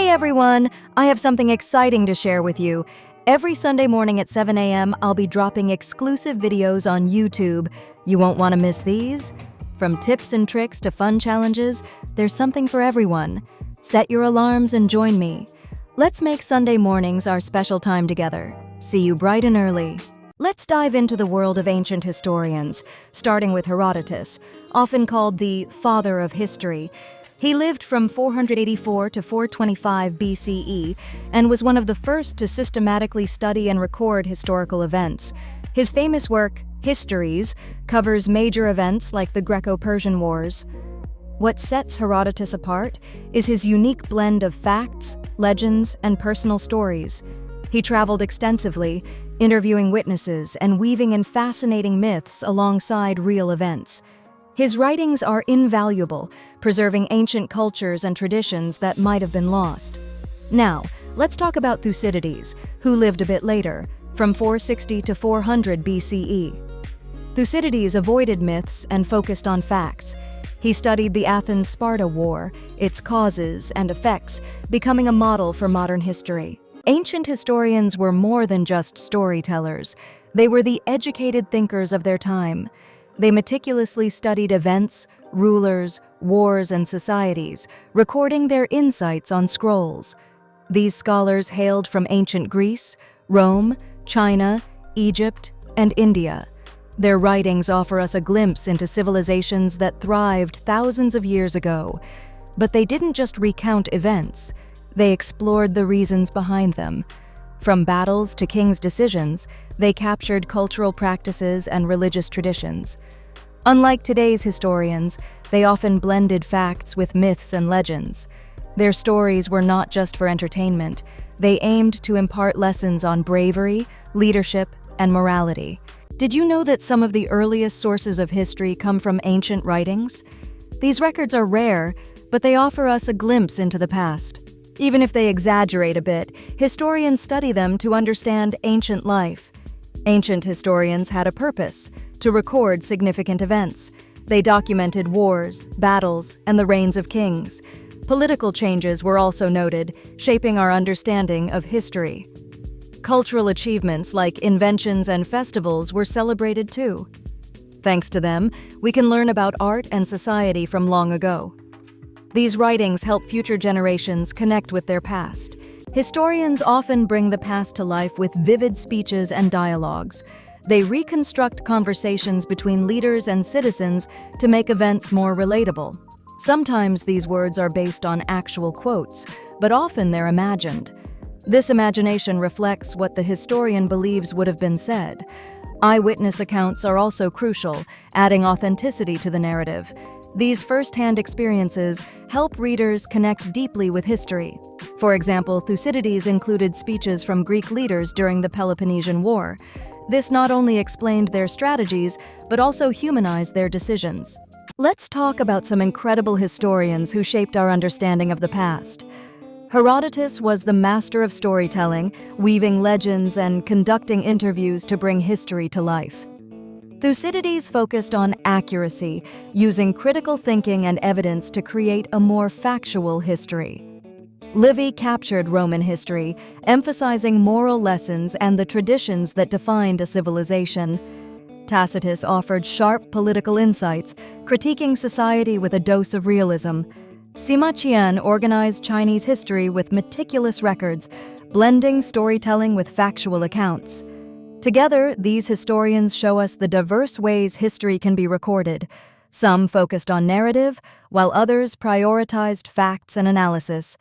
Hey everyone, I have something exciting to share with you. Every Sunday morning at 7 a.m., I'll be dropping exclusive videos on YouTube. You won't want to miss these. From tips and tricks to fun challenges, there's something for everyone. Set your alarms and join me. Let's make Sunday mornings our special time together. See you bright and early. Let's dive into the world of ancient historians, starting with Herodotus, often called the father of history. He lived from 484 to 425 BCE and was one of the first to systematically study and record historical events. His famous work, Histories, covers major events like the Greco-Persian Wars. What sets Herodotus apart is his unique blend of facts, legends, and personal stories. He traveled extensively, interviewing witnesses and weaving in fascinating myths alongside real events. His writings are invaluable, preserving ancient cultures and traditions that might have been lost. Now, let's talk about Thucydides, who lived a bit later, from 460 to 400 BCE. Thucydides avoided myths and focused on facts. He studied the Athens-Sparta War, its causes and effects, becoming a model for modern history. Ancient historians were more than just storytellers. They were the educated thinkers of their time. They meticulously studied events, rulers, wars, and societies, recording their insights on scrolls. These scholars hailed from ancient Greece, Rome, China, Egypt, and India. Their writings offer us a glimpse into civilizations that thrived thousands of years ago. But they didn't just recount events. They explored the reasons behind them. From battles to kings' decisions, they captured cultural practices and religious traditions. Unlike today's historians, they often blended facts with myths and legends. Their stories were not just for entertainment. They aimed to impart lessons on bravery, leadership, and morality. Did you know that some of the earliest sources of history come from ancient writings? These records are rare, but they offer us a glimpse into the past. Even if they exaggerate a bit, historians study them to understand ancient life. Ancient historians had a purpose: to record significant events. They documented wars, battles, and the reigns of kings. Political changes were also noted, shaping our understanding of history. Cultural achievements like inventions and festivals were celebrated too. Thanks to them, we can learn about art and society from long ago. These writings help future generations connect with their past. Historians often bring the past to life with vivid speeches and dialogues. They reconstruct conversations between leaders and citizens to make events more relatable. Sometimes these words are based on actual quotes, but often they're imagined. This imagination reflects what the historian believes would have been said. Eyewitness accounts are also crucial, adding authenticity to the narrative. These first-hand experiences help readers connect deeply with history. For example, Thucydides included speeches from Greek leaders during the Peloponnesian War. This not only explained their strategies, but also humanized their decisions. Let's talk about some incredible historians who shaped our understanding of the past. Herodotus was the master of storytelling, weaving legends and conducting interviews to bring history to life. Thucydides focused on accuracy, using critical thinking and evidence to create a more factual history. Livy captured Roman history, emphasizing moral lessons and the traditions that defined a civilization. Tacitus offered sharp political insights, critiquing society with a dose of realism. Sima Qian organized Chinese history with meticulous records, blending storytelling with factual accounts. Together, these historians show us the diverse ways history can be recorded. Some focused on narrative, while others prioritized facts and analysis.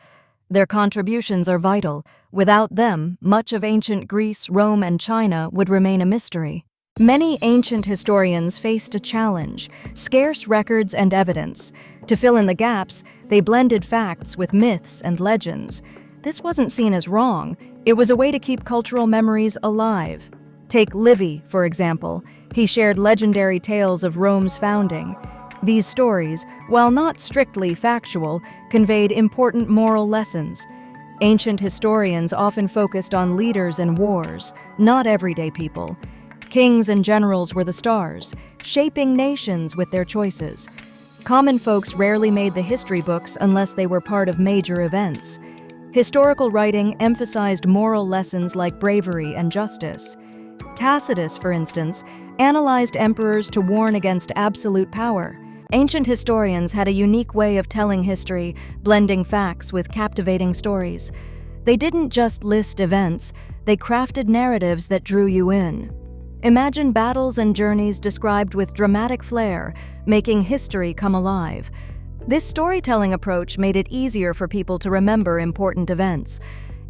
Their contributions are vital. Without them, much of ancient Greece, Rome, and China would remain a mystery. Many ancient historians faced a challenge: scarce records and evidence. To fill in the gaps, they blended facts with myths and legends. This wasn't seen as wrong. It was a way to keep cultural memories alive. Take Livy, for example. He shared legendary tales of Rome's founding. These stories, while not strictly factual, conveyed important moral lessons. Ancient historians often focused on leaders and wars, not everyday people. Kings and generals were the stars, shaping nations with their choices. Common folks rarely made the history books unless they were part of major events. Historical writing emphasized moral lessons like bravery and justice. Tacitus, for instance, analyzed emperors to warn against absolute power. Ancient historians had a unique way of telling history, blending facts with captivating stories. They didn't just list events, they crafted narratives that drew you in. Imagine battles and journeys described with dramatic flair, making history come alive. This storytelling approach made it easier for people to remember important events.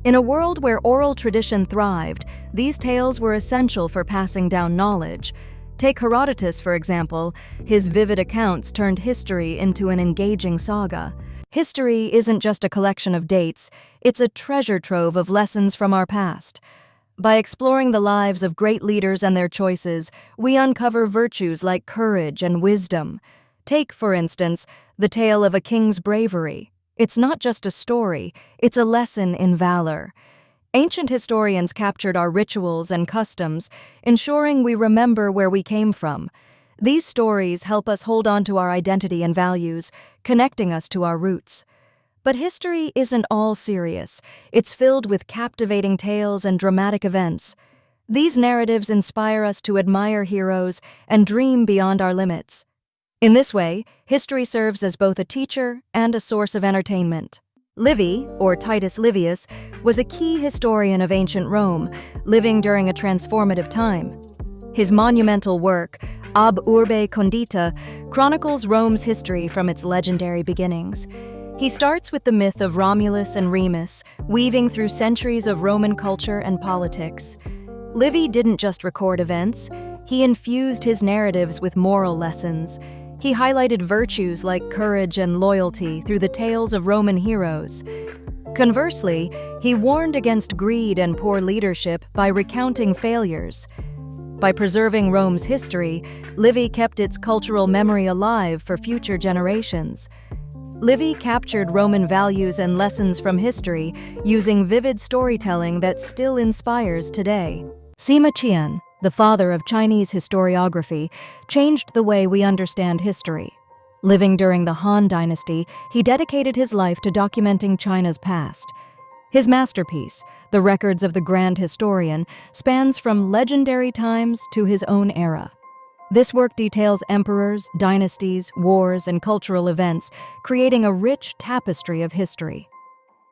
In a world where oral tradition thrived, these tales were essential for passing down knowledge. Take Herodotus, for example. His vivid accounts turned history into an engaging saga. History isn't just a collection of dates, it's a treasure trove of lessons from our past. By exploring the lives of great leaders and their choices, we uncover virtues like courage and wisdom. Take, for instance, the tale of a king's bravery. It's not just a story, it's a lesson in valor. Ancient historians captured our rituals and customs, ensuring we remember where we came from. These stories help us hold on to our identity and values, connecting us to our roots. But history isn't all serious. It's filled with captivating tales and dramatic events. These narratives inspire us to admire heroes and dream beyond our limits. In this way, history serves as both a teacher and a source of entertainment. Livy, or Titus Livius, was a key historian of ancient Rome, living during a transformative time. His monumental work, Ab Urbe Condita, chronicles Rome's history from its legendary beginnings. He starts with the myth of Romulus and Remus, weaving through centuries of Roman culture and politics. Livy didn't just record events, he infused his narratives with moral lessons. He highlighted virtues like courage and loyalty through the tales of Roman heroes. Conversely, he warned against greed and poor leadership by recounting failures. By preserving Rome's history, Livy kept its cultural memory alive for future generations. Livy captured Roman values and lessons from history using vivid storytelling that still inspires today. Sima Qian, the father of Chinese historiography, changed the way we understand history. Living during the Han Dynasty, he dedicated his life to documenting China's past. His masterpiece, The Records of the Grand Historian, spans from legendary times to his own era. This work details emperors, dynasties, wars, and cultural events, creating a rich tapestry of history.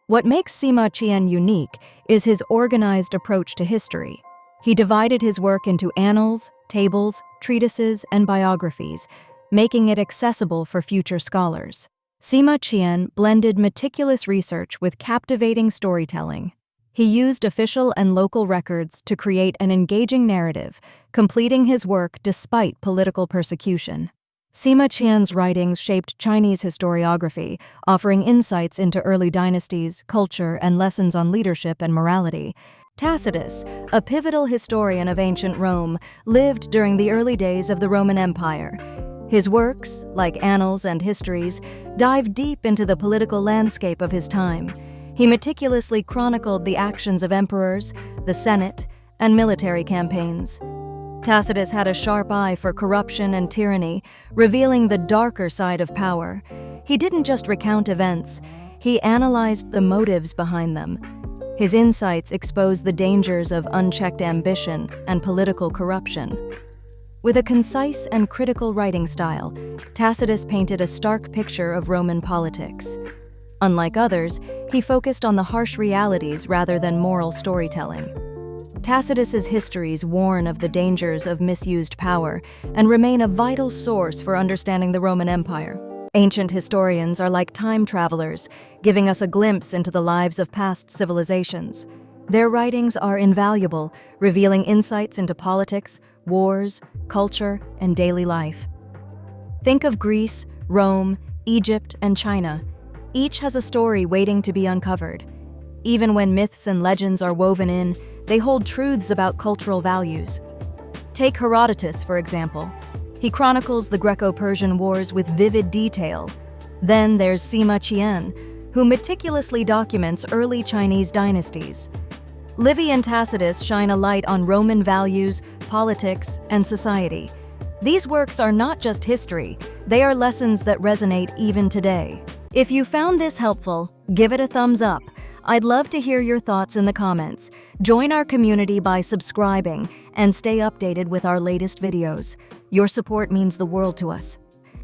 What makes Sima Qian unique is his organized approach to history. He divided his work into annals, tables, treatises, and biographies, making it accessible for future scholars. Sima Qian blended meticulous research with captivating storytelling. He used official and local records to create an engaging narrative, completing his work despite political persecution. Sima Qian's writings shaped Chinese historiography, offering insights into early dynasties, culture, and lessons on leadership and morality. Tacitus, a pivotal historian of ancient Rome, lived during the early days of the Roman Empire. His works, like annals and histories, dive deep into the political landscape of his time. He meticulously chronicled the actions of emperors, the Senate, and military campaigns. Tacitus had a sharp eye for corruption and tyranny, revealing the darker side of power. He didn't just recount events, he analyzed the motives behind them. His insights exposed the dangers of unchecked ambition and political corruption. With a concise and critical writing style, Tacitus painted a stark picture of Roman politics. Unlike others, he focused on the harsh realities rather than moral storytelling. Tacitus's histories warn of the dangers of misused power and remain a vital source for understanding the Roman Empire. Ancient historians are like time travelers, giving us a glimpse into the lives of past civilizations. Their writings are invaluable, revealing insights into politics, wars, culture, and daily life. Think of Greece, Rome, Egypt, and China. Each has a story waiting to be uncovered. Even when myths and legends are woven in, they hold truths about cultural values. Take Herodotus, for example. He chronicles the Greco-Persian Wars with vivid detail. Then there's Sima Qian, who meticulously documents early Chinese dynasties. Livy and Tacitus shine a light on Roman values, politics, and society. These works are not just history, they are lessons that resonate even today. If you found this helpful, give it a thumbs up. I'd love to hear your thoughts in the comments. Join our community by subscribing and stay updated with our latest videos. Your support means the world to us.